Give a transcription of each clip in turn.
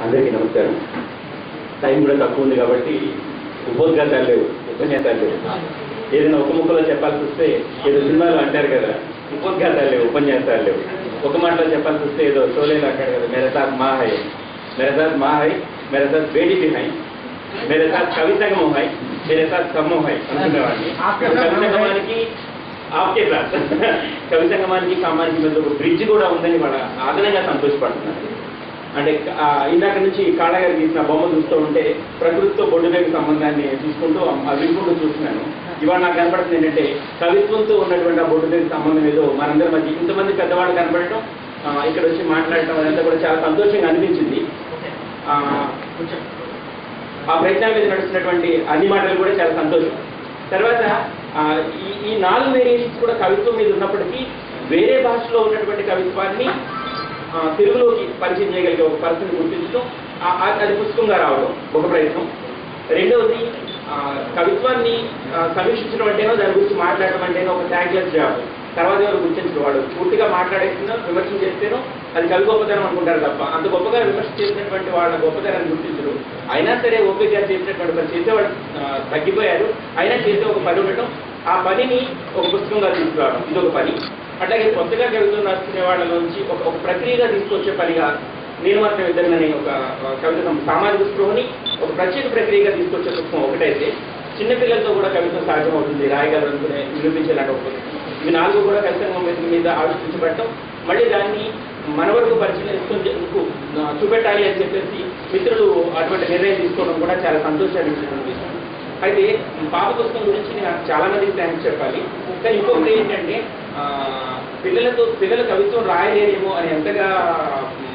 అందరికీ నమస్కారం. టైం కూడా తక్కువ ఉంది కాబట్టి ఉపోద్ఘాతాలు లేవు, ఉపన్యాసాలు లేవు. ఏదైనా ఒక ముక్కలో చెప్పాల్సి వస్తే ఏదో సినిమాలు అంటారు కదా, ఉపోద్ఘాతాలు లేవు, ఉపన్యాసాలు లేవు. ఒక మాటలో చెప్పాల్సి వస్తే ఏదో షోలేలు అంటారు కదా, మేరే సాత్ మా హై, మేరే సాత్ మా హై, మేరే సాత్ బేటీ బి హై, మేరే సాత్ కవి సంగమం హై, మేరే సాత్ సమూహం హై అనుకునేవాడిని. కవి సంగమానికి ఆప్కే సాత్, కవి సంగమానికి కామానికి మధ్య ఒక బ్రిడ్జ్ కూడా ఉందని వాళ్ళ అదనంగా సంతోషపడుతున్నారు. అంటే ఇందాక నుంచి కాళా గారు తీసిన బొమ్మ చూస్తూ ఉంటే ప్రకృతితో బొడ్డులేని సంబంధాన్ని చూసుకుంటూ వినుకుంటూ చూస్తున్నాను. ఇవాళ నాకు కనపడుతుంది ఏంటంటే కవిత్వంతో ఉన్నటువంటి ఆ బొడ్డులేని సంబంధం ఏదో మనందరి మధ్య ఇంతమంది పెద్దవాళ్ళు కనపడటం, ఇక్కడ వచ్చి మాట్లాడటం అదంతా కూడా చాలా సంతోషంగా అనిపించింది. ఆ ప్రయత్నం మీద నడుస్తున్నటువంటి అన్ని మాటలు కూడా చాలా సంతోషం. తర్వాత ఈ 4 వేరియేషన్స్ కూడా కవిత్వం మీద ఉన్నప్పటికీ వేరే భాషలో ఉన్నటువంటి కవిత్వాన్ని తెలుగులోకి పరిచయం చేయగలిగే ఒక పరిస్థితిని గుర్తించడం, అది పుస్తకంగా రావడం ఒక ప్రయత్నం. రెండవది కవిత్వాన్ని సమీక్షించడం అంటేనో దాని గురించి మాట్లాడటం అంటేనో ఒక ట్యాగ్లెస్ జాబ్. తర్వాత ఎవరు గుర్తించడం, వాడు పూర్తిగా మాట్లాడేస్తున్నా విమర్శన చేస్తేనో అది కవి గొప్పతనం అనుకుంటారు తప్ప అంత గొప్పగా విమర్శ చేసినటువంటి వాళ్ళ గొప్పతనాన్ని గుర్తించరు. అయినా సరే ఓపిక గారు చేసినటువంటి పని చేసేవాళ్ళు తగ్గిపోయారు. అయినా చేసే ఒక పని ఉండటం, ఆ పనిని ఒక పుస్తకంగా తీసుకురావడం ఇదొక పని. అట్లాగే కొత్తగా కవితలు రాసుకునే వాళ్ళ నుంచి ఒక ప్రక్రియగా తీసుకొచ్చే పనిగా నేను మాత్రం ఇద్దరినని ఒక కవిత సామాజిక స్పృహని ఒక ప్రత్యేక ప్రక్రియగా తీసుకొచ్చే పుస్తకం ఒకటైతే, చిన్నపిల్లలతో కూడా కవిత్వం సాధ్యమవుతుంది, రాయగలరు అనుకునే నిరూపించేలాంటి ఒక పుస్తకం. ఇవి 4 కూడా కవిత మీద ఆలోచించబడటం, మళ్ళీ దాన్ని మన వరకు పరిశీలించుకు చూపెట్టాలి అని చెప్పేసి మిత్రులు అటువంటి నిర్ణయం తీసుకోవడం కూడా చాలా సంతోషాన్ని ఇచ్చినటువంటి విషయం. అయితే పాప పుస్తకం గురించి నేను చాలా మందికి థ్యాంక్స్ చెప్పాలి. కానీ ఇంకొకటి ఏంటంటే పిల్లల కవిత్వం రాయలేరేమో అని ఎంతగా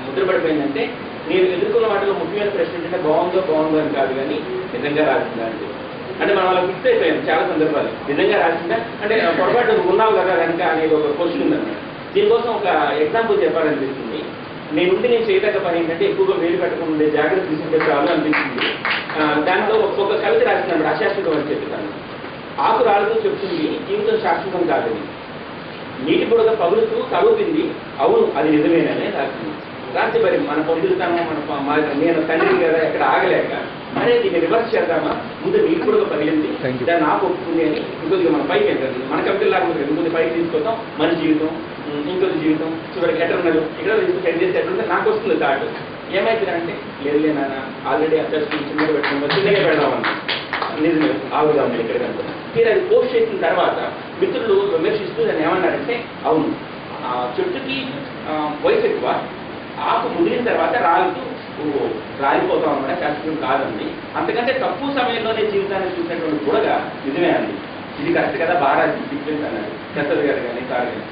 ముద్రపడిపోయిందంటే, నేను ఎదుర్కొన్న వాటిలో ముఖ్యమైన ప్రశ్న ఏంటంటే బాగుందో అని కాదు, కానీ నిజంగా రాసిందా అంటే మనం అలా ఫిక్స్ అయిపోయాం చాలా సందర్భాలు. నిజంగా రాసిందా అంటే పొరపాటు ఉన్నావు కదా కనుక అనేది ఒక క్వశ్చన్ ఉందన్నమాట. దీనికోసం ఒక ఎగ్జాంపుల్ చెప్పాలనిపిస్తుంది. నేను చేయదగ్గ పని ఏంటంటే ఎక్కువగా వేలు పెట్టకుండా జాగ్రత్త తీసుకుంటే చాలు అనిపిస్తుంది. దాంట్లో ఒక కవిత రాసినప్పుడు అశాశ్వతం అని చెప్తాను. ఆకు రాళ్ళతో చెప్తుంది జీవితం శాశ్వతం కాదని, నీటి బుడగ పగులుతూ కలుగుతుంది అవును అది నిజమేననే రాసింది. రాసి మరి మన పొందుతామో నేను తండ్రి కదా ఎక్కడ ఆగలేక అరే దీన్ని రివర్స్ చేద్దామా, ముందు నీటి బుడగ పగిలింది దాన్ని ఆకు ఒప్పుకుంది అని ఇంకొద్దిగా మన పైకి వెళ్తుంది. మన కవితలాగా ఇంకొద్ది పైకి తీసుకొద్దాం, మన జీవితం ఇంకొద్ది జీవితం చివరికి ఎటర్నల్ ఇక్కడ తీసుకుని సెట్ చేసి ఎట్లుంటే నాకు వస్తుంది థాట్. ఏమైతుందంటే లేదు నాన్న ఆల్రెడీ అసలు చిన్నగా పెట్టుకుంటాం, చిన్నగా పెడదామన్నా నిజమే ఆగుదాం ఇక్కడ కనుక. మీరు అది పోస్ట్ చేసిన తర్వాత మిత్రులు విమర్శిస్తూ దాన్ని ఏమన్నారంటే అవును చెట్టుకి వయసు ఎక్కువ, ఆకు ముదిరిన తర్వాత రాలిపోతాం అన్నమాట, శాస్త్రం కాదండి. అంతకంటే తక్కువ సమయంలోనే జీవితాన్ని చూసినటువంటి బుడగ నిజమే అండి, ఇది కరెక్ట్ కదా బాగా డిఫరెన్స్ అన్నాడు ప్రసాద్ గారు కానీ సార్ కానీ.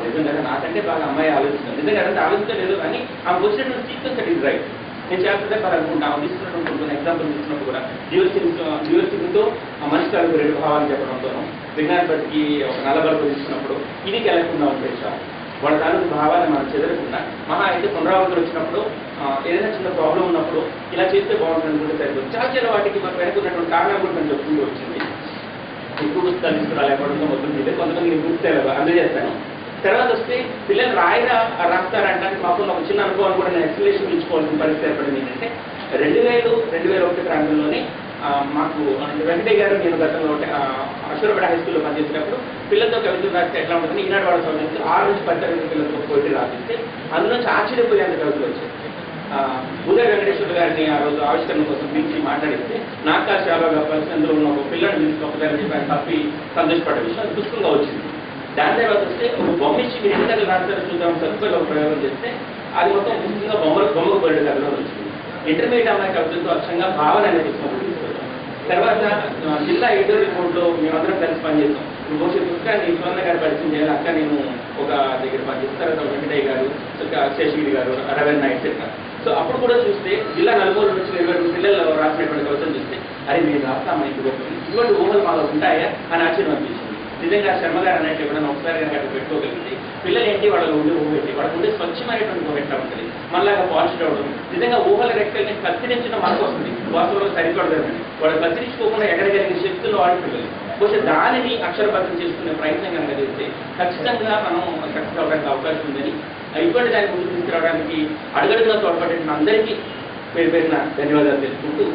నిజం కదా, నాకంటే బాగా అమ్మాయి ఆలోచిస్తాను, నిజంగా అంటే ఆలోచించలేదు కానీ ఆమె వచ్చినటువంటి సీక్వెన్స్ అది ఇస్ రైట్. నేను చేస్తుంటే అనుకుంటాను తీసుకున్నటువంటి కొన్ని ఎగ్జాంపుల్ తీసుకున్నప్పుడు కూడా జీవశక్తితో మనిషి తాలూకు 2 భావాలు చెప్పడంతోనూ విజ్ఞాన బతికి ఒక నల్లబరకు తీసుకున్నప్పుడు ఇది కలగకుండా ఉంటే చాలు, వాళ్ళ తాలూకు భావాన్ని మనం చెదరకుండా మహా అయితే పునరావృతులు వచ్చినప్పుడు ఏదైనా చిన్న ప్రాబ్లం ఉన్నప్పుడు ఇలా చేస్తే బాగుంటుంది అనుకుంటే సరిపోతుంది. చాలా వాటికి మనకు వెనుకున్నటువంటి కారణాలు కూడా నేను చెప్పుకుంటూ వచ్చింది. ఎక్కువ పుస్తకాలు తీసుకురాలేకపోవడంతో మొత్తం చేస్తే కొంతమంది నేను పూర్తి అందజేస్తాను. తర్వాత వస్తే పిల్లలు రాస్తారంటానికి మాకు ఒక చిన్న అనుభవం కూడా నేను ఎక్స్ప్లెనేషన్ ఇచ్చుకోవాల్సిన పరిస్థితి ఏర్పడింది. ఏంటంటే 2000-2001 ప్రాంతంలోనే మాకు వెంకటయ్య గారు నేను గతంలో అశ్వరపేట హై స్కూల్లో పనిచేసినప్పుడు పిల్లలతో కవితలు రాస్తే ఎట్లా ఉంటుంది, ఈనాడు వాళ్ళ సంబంధించి 6 నుంచి 10 తరగతి పిల్లలతో పోటీ రాసిస్తే అందులో నుంచి ఆశ్చర్యపోయేంత కవితలు వచ్చాయి. ఉదయ వెంకటేశ్వర గారిని ఆ రోజు ఆవిష్కరణ కోసం పిలిచి మాట్లాడిస్తే నాకు చాలా పరిస్థితి అందులో ఉన్న ఒక పిల్లల్ని తీసుకొస్తారని చెప్పి ఆయన తప్పి సంతోషపడ్డ విషయం అది పుస్తకంగా వచ్చింది. దాని తర్వాత వస్తే ఒక బొమ్మ ఇచ్చి మీరు ఎన్ని కథలు రాస్తారో చూద్దాం సరుకులో ఒక ప్రయోగం చేస్తే అది మొత్తం పుస్తకంగా బొమ్మకు పడిన కథలో వచ్చింది. ఇంటర్మీడియట్ అమ్మాయి కవితలతో అక్షంగా భావన అనే పుస్తకం తీసుకొచ్చాం. తర్వాత జిల్లా ఎడిటోరియల్ రిపోర్ట్లో మేమందరం కలిసి పనిచేస్తాం. బహుశా పుస్తకాన్ని సువర్ణ గారు పరిచయం చేయాలి, అక్క నేను ఒక దగ్గర పనిచేసిన తర్వాత వెంకటయ్య గారు, శేషగిరి గారు, రవీణ ఎట్సెట్రా. సో అప్పుడు కూడా చూస్తే జిల్లా నలుమూల నుంచి 22 పిల్లలు రాసినటువంటి కవితలు చూస్తే అరే మీరు రాస్తామా ఇంటి గొప్పది, ఇటువంటి ఊహలు మాలో ఉంటాయా అని ఆశ్చర్యం అనిపించింది. నిజంగా శర్మ గారు అనేది ఎప్పుడైనా ఒకసారి కనుక అక్కడ పెట్టుకోగలిగితే పిల్లలు ఏంటి వాళ్ళ ఉండి ఊహ పెట్టి వాళ్ళకు ఉండే స్వచ్ఛమైనటువంటి ఊహ ఎట్లా ఉంటుంది, మళ్ళాగా పాలిష్డ్ అవడం. నిజంగా ఊహల రెక్కల్ని కత్తిరించడం మనకు వస్తుంది, వాస్తవంలో సరిపడదండి. వాళ్ళు కత్తిరించుకోకుండా ఎక్కడికెళ్ళిన శక్తులు వాడి పిల్లలు. బహుశా దానిని అక్షరబద్ధం చేసుకునే ప్రయత్నం కనుక చేస్తే ఖచ్చితంగా మనం సక్సెస్ అవ్వడానికి అవకాశం ఉందని, ఇటువంటి దాన్ని ముందుకు తీసుకురావడానికి అడుగడుగునా తోడ్పడే అందరికీ పేరు పేరున ధన్యవాదాలు తెలుసుకుంటూ